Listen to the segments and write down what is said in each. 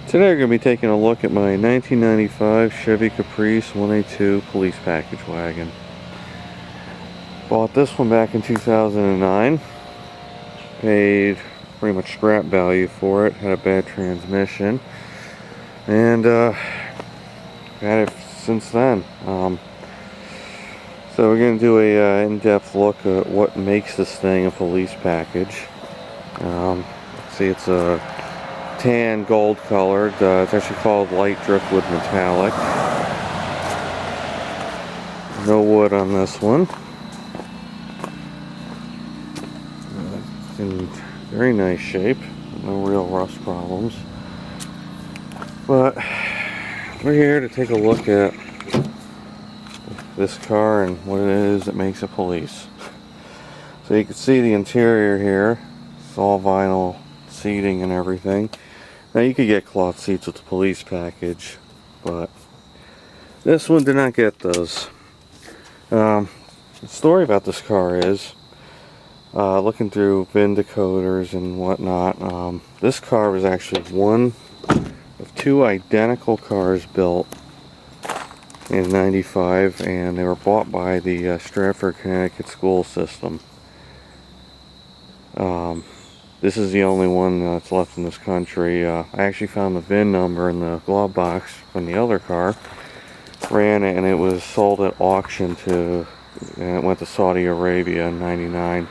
Today we're going to be taking a look at my 1995 Chevy Caprice 1A2 police package wagon. Bought this one back in 2009. Paid pretty much scrap value for it. Had a bad transmission. And had it since then. So we're going to do a in-depth look at what makes this thing a police package. See, it's a tan gold colored. It's actually called light driftwood metallic. No wood on this one. It's in very nice shape. No real rust problems. But we're here to take a look at this car and what it is that makes it police. So you can see the interior here. It's all vinyl seating and everything. Now you could get cloth seats with the police package, but this one did not get those. The story about this car is, looking through VIN decoders and whatnot, this car was actually one of two identical cars built in '95, and they were bought by the Stratford, Connecticut school system. This is the only one that's left in this country. I actually found the VIN number in the glove box from the other car. Ran it, and it was sold at auction and it went to Saudi Arabia in '99.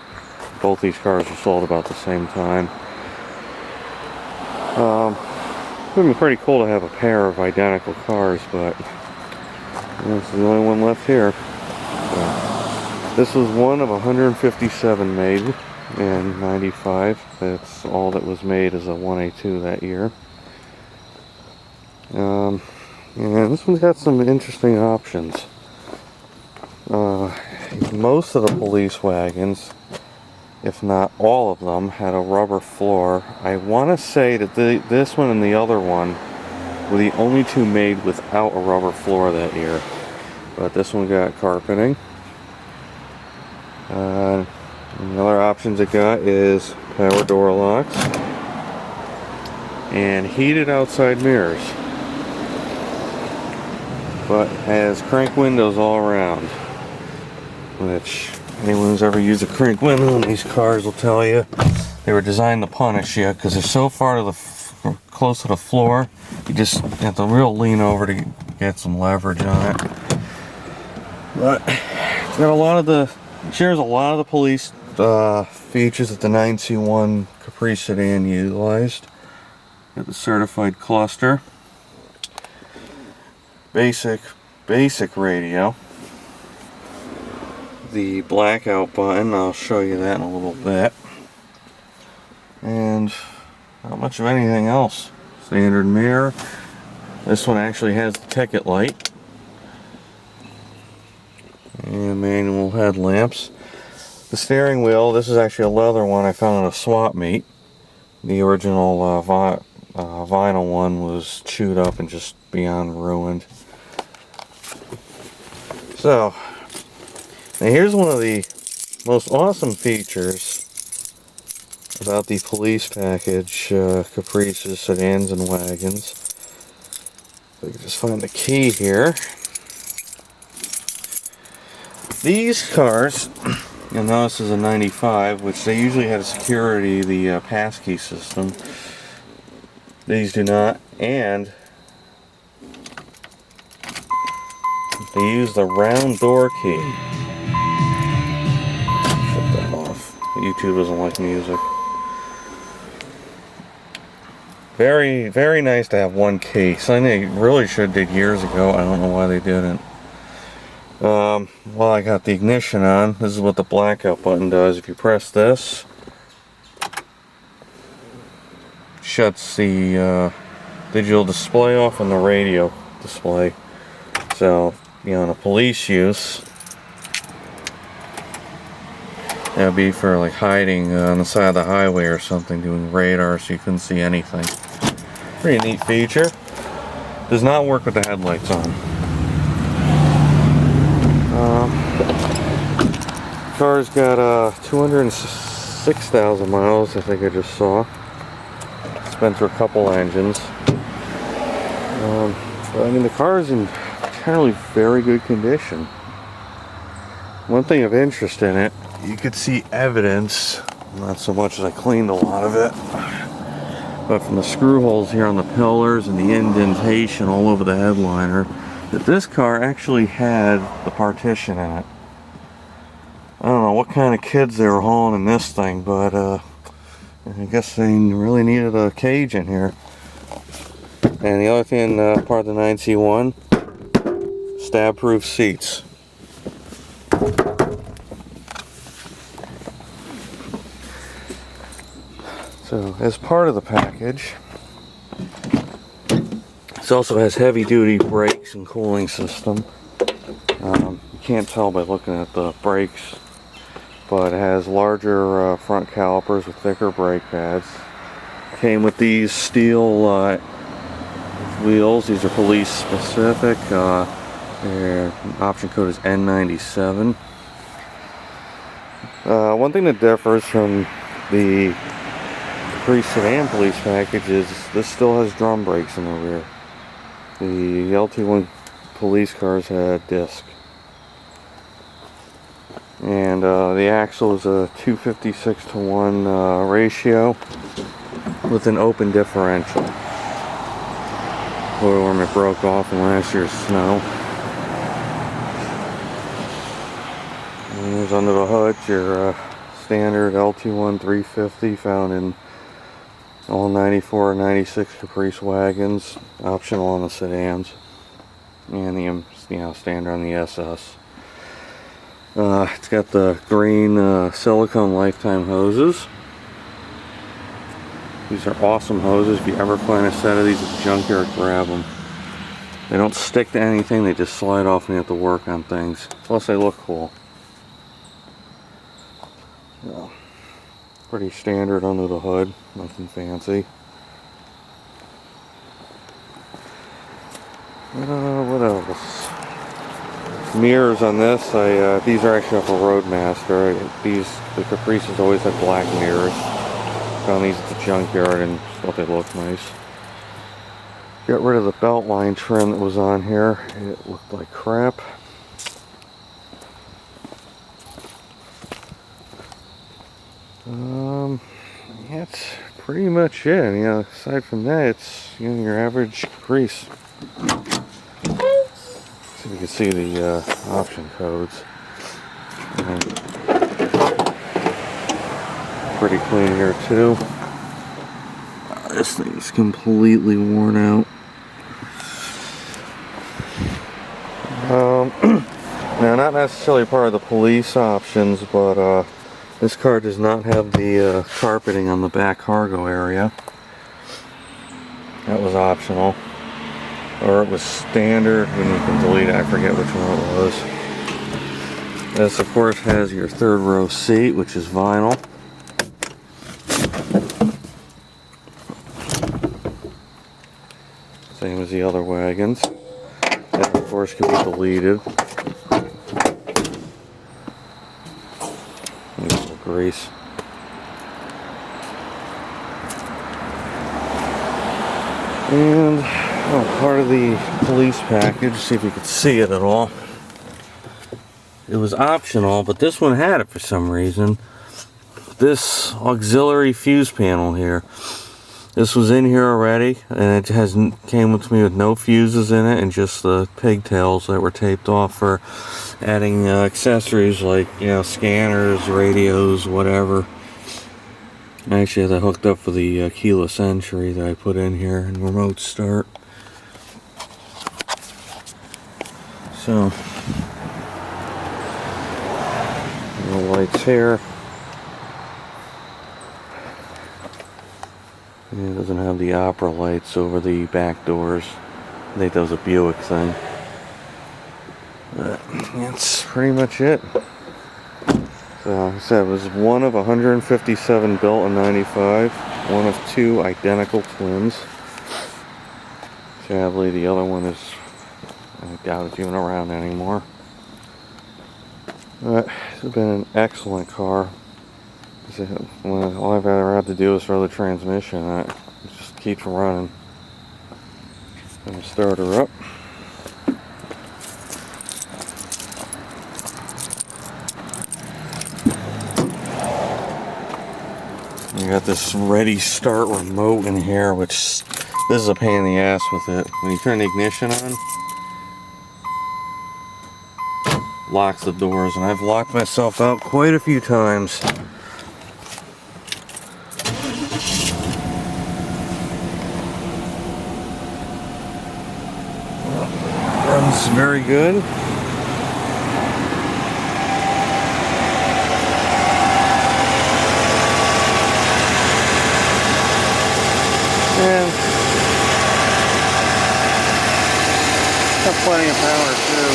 Both these cars were sold about the same time. It would be pretty cool to have a pair of identical cars, but this is the only one left here. So, this was one of 157 made in '95. That's all that was made as a 1A2 that year. And this one's got some interesting options. Most of the police wagons, if not all of them, had a rubber floor. I want to say that this one and the other one were the only two made without a rubber floor that year. But this one got carpeting. And the other options it got is power door locks and heated outside mirrors, but has crank windows all around, which anyone who's ever used a crank window in these cars will tell you they were designed to punish you, because they're so far to the close to the floor, you just have to real lean over to get some leverage on it. But it's got shares a lot of the police features that the 9C1 Caprice sedan utilized. Got the certified cluster, basic radio, the blackout button. I'll show you that in a little bit, and not much of anything else. Standard mirror. This one actually has the ticket light and manual headlamps. The steering wheel, this is actually a leather one I found at a swap meet. The original vinyl one was chewed up and just beyond ruined. So, now here's one of the most awesome features about the police package Caprices, sedans, and wagons. So you can just find the key here. These cars, you'll notice is a '95, which they usually had a security, the passkey system. These do not, and they use the round door key. Shut that off. YouTube doesn't like music. Very, very nice to have one key. Something they really should have did years ago. I don't know why they didn't. While I got the ignition on, this is what the blackout button does. If you press this, shuts the digital display off and the radio display. So, on a police use, that would be for like hiding on the side of the highway or something, doing radar so you couldn't see anything. Pretty neat feature. Does not work with the headlights on. Car's got 206,000 miles, I think I just saw. It's been through a couple engines. But I mean, the car is in generally very good condition. One thing of interest in it, you could see evidence, not so much as I cleaned a lot of it, but from the screw holes here on the pillars and the indentation all over the headliner, that this car actually had the partition in it. I don't know what kind of kids they were hauling in this thing, but I guess they really needed a cage in here. And the other thing, part of the 9C1, stab-proof seats. So, as part of the package, this also has heavy-duty brakes and cooling system. You can't tell by looking at the brakes, but it has larger front calipers with thicker brake pads. Came with these steel wheels. These are police specific. Their option code is N97. One thing that differs from the Caprice sedan police package is this still has drum brakes in the rear. The LT1 police cars had disc. And the axle is a 256:1 ratio with an open differential. Oil arm it broke off in last year's snow. And there's under the hood your standard LT1 350 found in all 94 and 96 Caprice wagons, optional on the sedans, and the standard on the SS. It's got the green silicone lifetime hoses. These are awesome hoses. If you ever find a set of these at the junkyard, grab them. They don't stick to anything, they just slide off and you have to work on things. Plus they look cool. Yeah. Pretty standard under the hood, nothing fancy. What else? Mirrors on this, these are actually off a Roadmaster. The Caprices always had black mirrors. Found these at the junkyard and thought they looked nice. Got rid of the belt line trim that was on here. It looked like crap. That's pretty much it. Aside from that, it's your average Caprice. So you can see the option codes. Pretty clean here too. This thing's completely worn out. Now, not necessarily part of the police options, but this car does not have the carpeting on the back cargo area. That was optional. Or it was standard, and you can delete it. I forget which one it was. This, of course, has your third row seat, which is vinyl. Same as the other wagons. That, of course, can be deleted. A little grease. And part of the police package, see if you could see it at all. It was optional, but this one had it for some reason. This auxiliary fuse panel here. This was in here already, and it came with me with no fuses in it and just the pigtails that were taped off for adding accessories like scanners, radios, whatever. I actually had that hooked up for the keyless entry that I put in here and remote start. So, no lights here. And it doesn't have the opera lights over the back doors. I think that was a Buick thing. But that's pretty much it. So, like I said, it was one of 157 built in 95. One of 2 identical twins. Sadly, the other one is, I doubt it's even around anymore. But this has been an excellent car. All I've ever had to do is throw the transmission. It just keeps running. Gonna start her up. You got this ready start remote in here, which this is a pain in the ass with it. When you turn the ignition on, locks the doors, and I've locked myself out quite a few times. Runs very good. And got plenty of power too.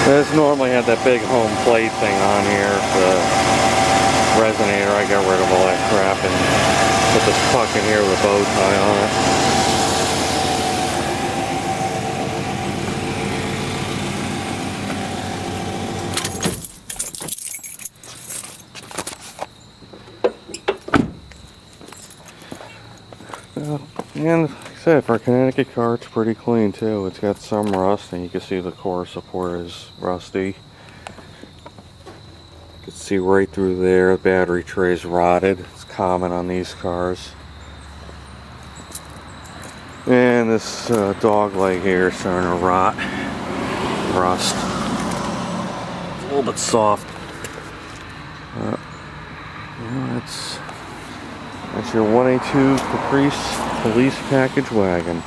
This normally had that big home plate thing on here, the resonator. I got rid of all that crap and put this puck in here with a bow tie on it. And like I said, for a Connecticut car, it's pretty clean too. It's got some rust, and you can see the core support is rusty. You can see right through there, the battery tray is rotted. It's common on these cars. And this dog leg here is starting to rot, rust. It's a little bit soft. That's your 1A2 Caprice police package wagon.